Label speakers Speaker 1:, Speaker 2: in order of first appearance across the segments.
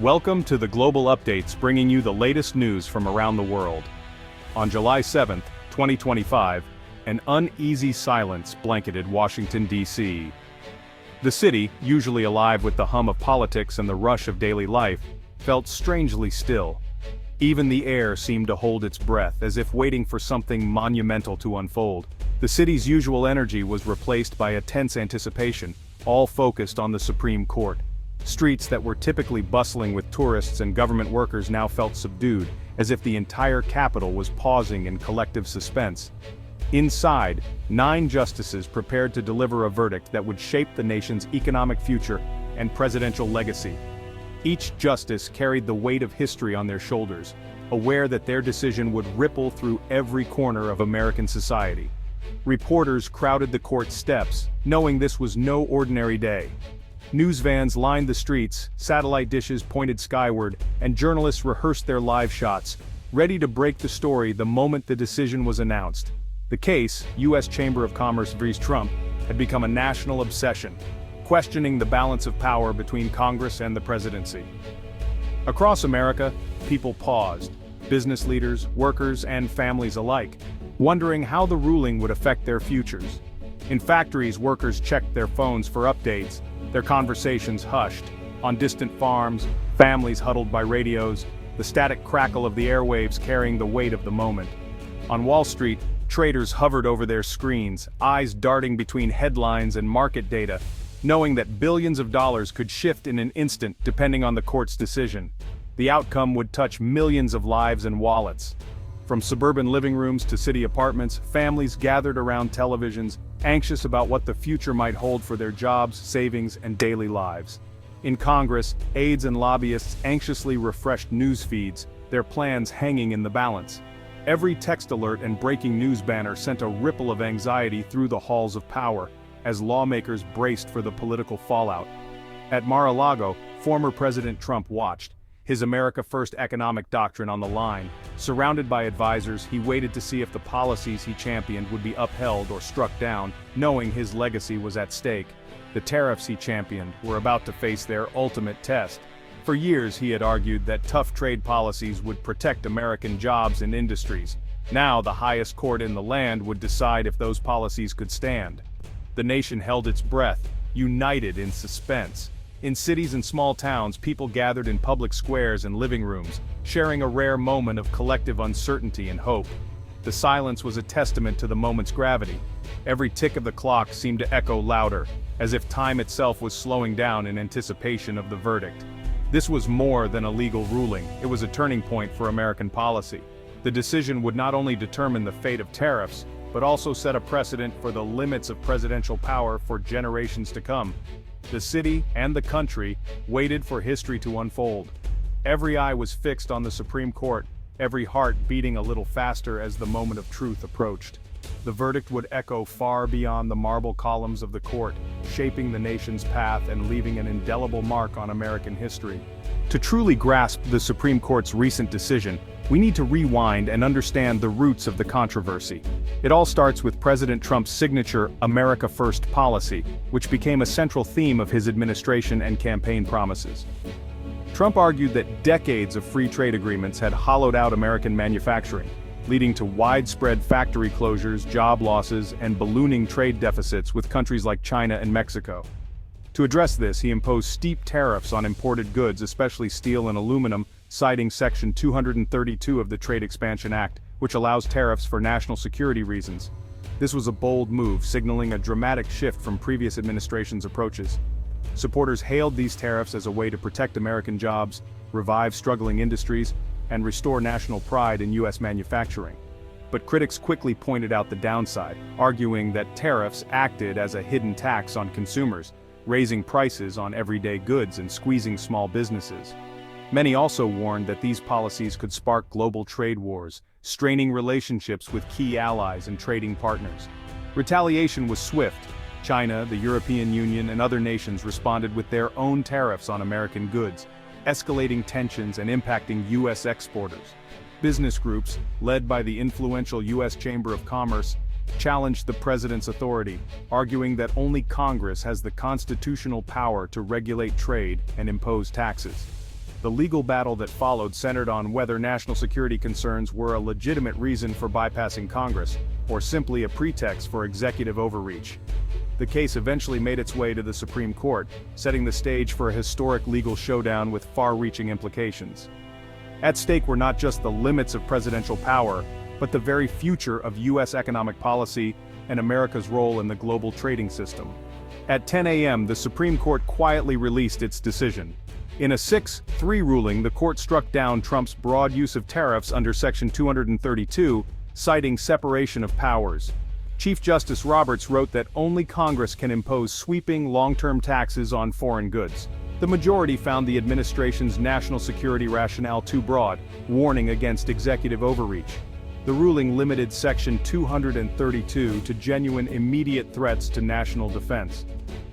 Speaker 1: Welcome to the Global Updates, bringing you the latest news from around the world. On July 7, 2025, an uneasy silence blanketed Washington, D.C. The city, usually alive with the hum of politics and the rush of daily life, felt strangely still. Even the air seemed to hold its breath, as if waiting for something monumental to unfold. The city's usual energy was replaced by a tense anticipation, all focused on the Supreme Court. Streets that were typically bustling with tourists and government workers now felt subdued, as if the entire capital was pausing in collective suspense. Inside, 9 justices prepared to deliver a verdict that would shape the nation's economic future and presidential legacy. Each justice carried the weight of history on their shoulders, aware that their decision would ripple through every corner of American society. Reporters crowded the court steps, knowing this was no ordinary day. News vans lined the streets, satellite dishes pointed skyward, and journalists rehearsed their live shots, ready to break the story the moment the decision was announced. The case, U.S. Chamber of Commerce vs. Trump, had become a national obsession, questioning the balance of power between Congress and the presidency. Across America, people paused, business leaders, workers, and families alike, wondering how the ruling would affect their futures. In factories, workers checked their phones for updates, their conversations hushed. On distant farms, families huddled by radios, the static crackle of the airwaves carrying the weight of the moment. On Wall Street, traders hovered over their screens, eyes darting between headlines and market data, knowing that billions of dollars could shift in an instant depending on the court's decision. The outcome would touch millions of lives and wallets. From suburban living rooms to city apartments, families gathered around televisions, anxious about what the future might hold for their jobs, savings, and daily lives. In Congress, aides and lobbyists anxiously refreshed news feeds, their plans hanging in the balance. Every text alert and breaking news banner sent a ripple of anxiety through the halls of power, as lawmakers braced for the political fallout. At Mar-a-Lago, former President Trump watched, his America First economic doctrine on the line. Surrounded by advisors, he waited to see if the policies he championed would be upheld or struck down, knowing his legacy was at stake. The tariffs he championed were about to face their ultimate test. For years he had argued that tough trade policies would protect American jobs and industries. Now the highest court in the land would decide if those policies could stand. The nation held its breath, united in suspense. In cities and small towns, people gathered in public squares and living rooms, sharing a rare moment of collective uncertainty and hope. The silence was a testament to the moment's gravity. Every tick of the clock seemed to echo louder, as if time itself was slowing down in anticipation of the verdict. This was more than a legal ruling, it was a turning point for American policy. The decision would not only determine the fate of tariffs, but also set a precedent for the limits of presidential power for generations to come. The city and the country waited for history to unfold. Every eye was fixed on the Supreme Court, every heart beating a little faster as the moment of truth approached. The verdict would echo far beyond the marble columns of the court, shaping the nation's path and leaving an indelible mark on American history. To truly grasp the Supreme Court's recent decision, we need to rewind and understand the roots of the controversy. It all starts with President Trump's signature America First policy, which became a central theme of his administration and campaign promises. Trump argued that decades of free trade agreements had hollowed out American manufacturing, leading to widespread factory closures, job losses, and ballooning trade deficits with countries like China and Mexico. To address this, he imposed steep tariffs on imported goods, especially steel and aluminum, citing Section 232 of the Trade Expansion Act, which allows tariffs for national security reasons. This was a bold move, signaling a dramatic shift from previous administrations' approaches. Supporters hailed these tariffs as a way to protect American jobs, revive struggling industries, and restore national pride in U.S. manufacturing. But critics quickly pointed out the downside, arguing that tariffs acted as a hidden tax on consumers, raising prices on everyday goods and squeezing small businesses. Many also warned that these policies could spark global trade wars, straining relationships with key allies and trading partners. Retaliation was swift. China, the European Union, and other nations responded with their own tariffs on American goods, escalating tensions and impacting U.S. exporters. Business groups, led by the influential U.S. Chamber of Commerce, challenged the president's authority, arguing that only Congress has the constitutional power to regulate trade and impose taxes. The legal battle that followed centered on whether national security concerns were a legitimate reason for bypassing Congress, or simply a pretext for executive overreach. The case eventually made its way to the Supreme Court, setting the stage for a historic legal showdown with far-reaching implications. At stake were not just the limits of presidential power, but the very future of U.S. economic policy and America's role in the global trading system. At 10 a.m., the Supreme Court quietly released its decision. In a 6-3 ruling, the court struck down Trump's broad use of tariffs under Section 232, citing separation of powers. Chief Justice Roberts wrote that only Congress can impose sweeping, long-term taxes on foreign goods. The majority found the administration's national security rationale too broad, warning against executive overreach. The ruling limited Section 232 to genuine immediate threats to national defense.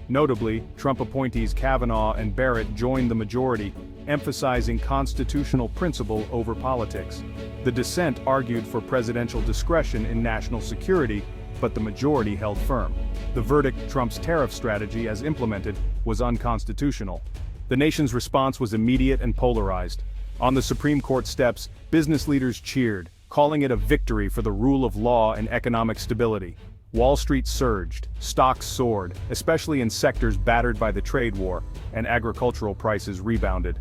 Speaker 1: Notably, Trump appointees Kavanaugh and Barrett joined the majority, emphasizing constitutional principle over politics. The dissent argued for presidential discretion in national security, but the majority held firm. The verdict, Trump's tariff strategy as implemented, was unconstitutional. The nation's response was immediate and polarized. On the Supreme Court steps, business leaders cheered, calling it a victory for the rule of law and economic stability. Wall Street surged, stocks soared, especially in sectors battered by the trade war, and agricultural prices rebounded.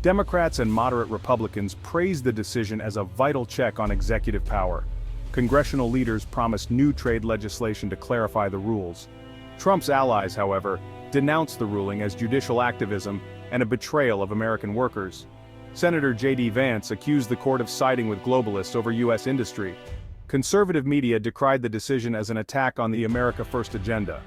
Speaker 1: Democrats and moderate Republicans praised the decision as a vital check on executive power. Congressional leaders promised new trade legislation to clarify the rules. Trump's allies, however, denounced the ruling as judicial activism and a betrayal of American workers. Senator J.D. Vance accused the court of siding with globalists over U.S. industry. Conservative media decried the decision as an attack on the America First agenda.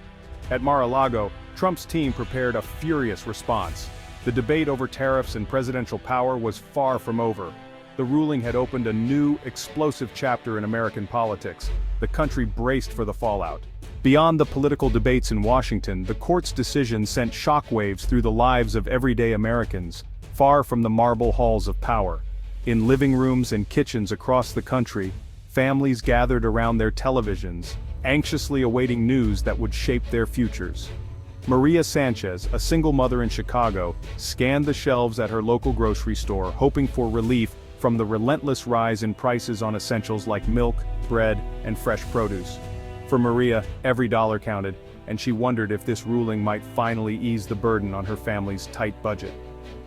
Speaker 1: At Mar-a-Lago, Trump's team prepared a furious response. The debate over tariffs and presidential power was far from over. The ruling had opened a new, explosive chapter in American politics. The country braced for the fallout. Beyond the political debates in Washington, the court's decision sent shockwaves through the lives of everyday Americans, far from the marble halls of power. In living rooms and kitchens across the country, families gathered around their televisions, anxiously awaiting news that would shape their futures. Maria Sanchez, a single mother in Chicago, scanned the shelves at her local grocery store, hoping for relief from the relentless rise in prices on essentials like milk, bread, and fresh produce. For Maria, every dollar counted, and she wondered if this ruling might finally ease the burden on her family's tight budget.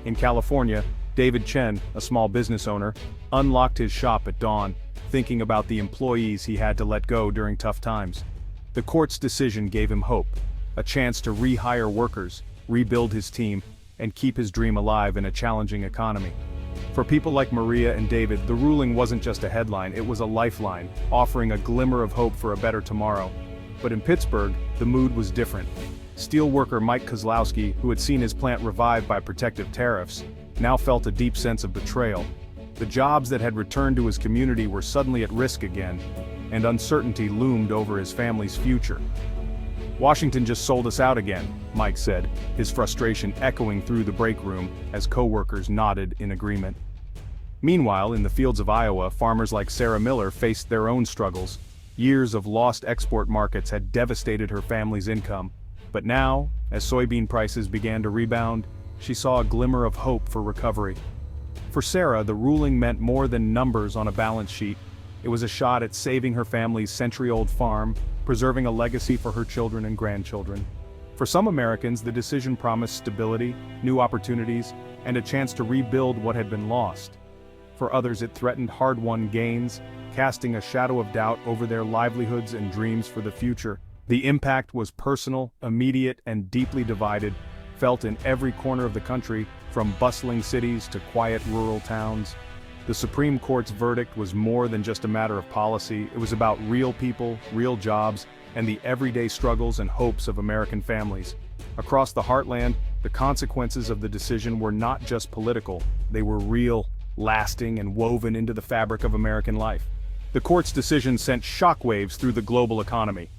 Speaker 1: In California, David Chen, a small business owner, unlocked his shop at dawn, thinking about the employees he had to let go during tough times. The court's decision gave him hope, a chance to rehire workers, rebuild his team, and keep his dream alive in a challenging economy. For people like Maria and David, the ruling wasn't just a headline, it was a lifeline, offering a glimmer of hope for a better tomorrow. But in Pittsburgh, the mood was different. Steelworker Mike Kozlowski, who had seen his plant revived by protective tariffs, now felt a deep sense of betrayal. The jobs that had returned to his community were suddenly at risk again, and uncertainty loomed over his family's future. "Washington just sold us out again," Mike said, his frustration echoing through the break room as co-workers nodded in agreement. Meanwhile, in the fields of Iowa, farmers like Sarah Miller faced their own struggles. Years of lost export markets had devastated her family's income. But now, as soybean prices began to rebound, she saw a glimmer of hope for recovery. For Sarah, the ruling meant more than numbers on a balance sheet. It was a shot at saving her family's century-old farm, preserving a legacy for her children and grandchildren. For some Americans, the decision promised stability, new opportunities, and a chance to rebuild what had been lost. For others, it threatened hard-won gains, casting a shadow of doubt over their livelihoods and dreams for the future. The impact was personal, immediate, and deeply divided, felt in every corner of the country, from bustling cities to quiet rural towns. The Supreme Court's verdict was more than just a matter of policy. It was about real people, real jobs, and the everyday struggles and hopes of American families. Across the heartland, the consequences of the decision were not just political, they were real, lasting, and woven into the fabric of American life. The court's decision sent shockwaves through the global economy.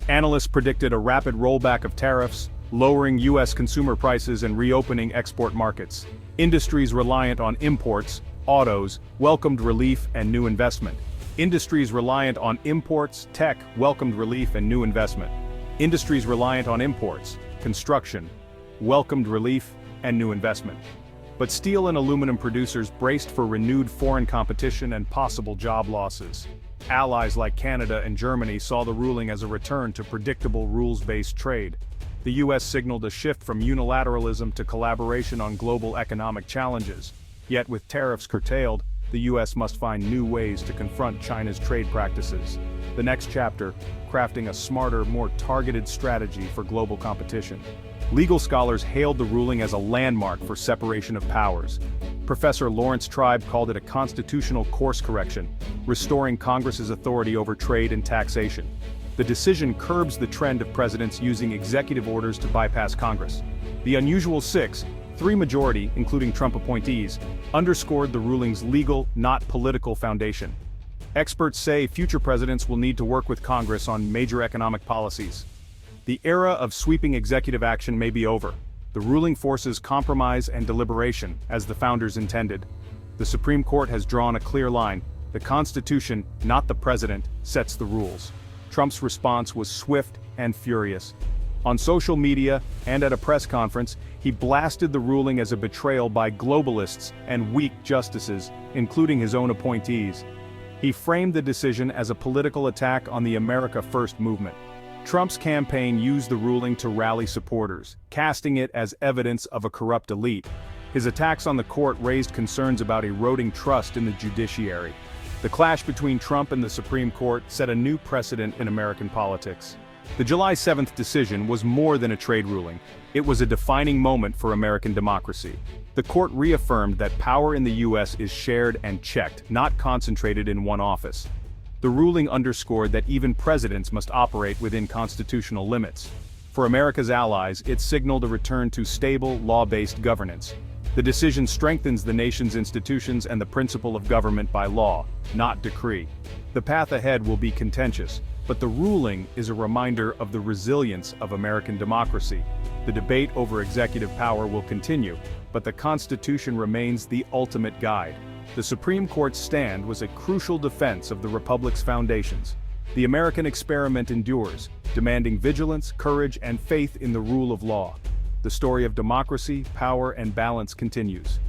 Speaker 1: Analysts predicted a rapid rollback of tariffs, lowering U.S. consumer prices and reopening export markets. Industries reliant on imports, autos, welcomed relief and new investment. Industries reliant on imports, tech, welcomed relief and new investment. Industries reliant on imports, construction, welcomed relief and new investment. But steel and aluminum producers braced for renewed foreign competition and possible job losses. Allies like Canada and Germany saw the ruling as a return to predictable rules-based trade. The US signaled a shift from unilateralism to collaboration on global economic challenges. Yet with tariffs curtailed, the US must find new ways to confront China's trade practices. The next chapter, crafting a smarter, more targeted strategy for global competition. Legal scholars hailed the ruling as a landmark for separation of powers. Professor Lawrence Tribe called it a constitutional course correction, restoring Congress's authority over trade and taxation. The decision curbs the trend of presidents using executive orders to bypass Congress. The unusual 6-3 majority, including Trump appointees, underscored the ruling's legal, not political foundation. Experts say future presidents will need to work with Congress on major economic policies. The era of sweeping executive action may be over. The ruling forces compromise and deliberation, as the founders intended. The Supreme Court has drawn a clear line. The Constitution, not the president, sets the rules. Trump's response was swift and furious. On social media and at a press conference, he blasted the ruling as a betrayal by globalists and weak justices, including his own appointees. He framed the decision as a political attack on the America First movement. Trump's campaign used the ruling to rally supporters, casting it as evidence of a corrupt elite. His attacks on the court raised concerns about eroding trust in the judiciary. The clash between Trump and the Supreme Court set a new precedent in American politics. The July 7th decision was more than a trade ruling. It was a defining moment for American democracy. The court reaffirmed that power in the U.S. is shared and checked, not concentrated in one office. The ruling underscored that even presidents must operate within constitutional limits. For America's allies, it signaled a return to stable, law-based governance. The decision strengthens the nation's institutions and the principle of government by law, not decree. The path ahead will be contentious, but the ruling is a reminder of the resilience of American democracy. The debate over executive power will continue, but the Constitution remains the ultimate guide. The Supreme Court's stand was a crucial defense of the Republic's foundations. The American experiment endures, demanding vigilance, courage, and faith in the rule of law. The story of democracy, power, and balance continues.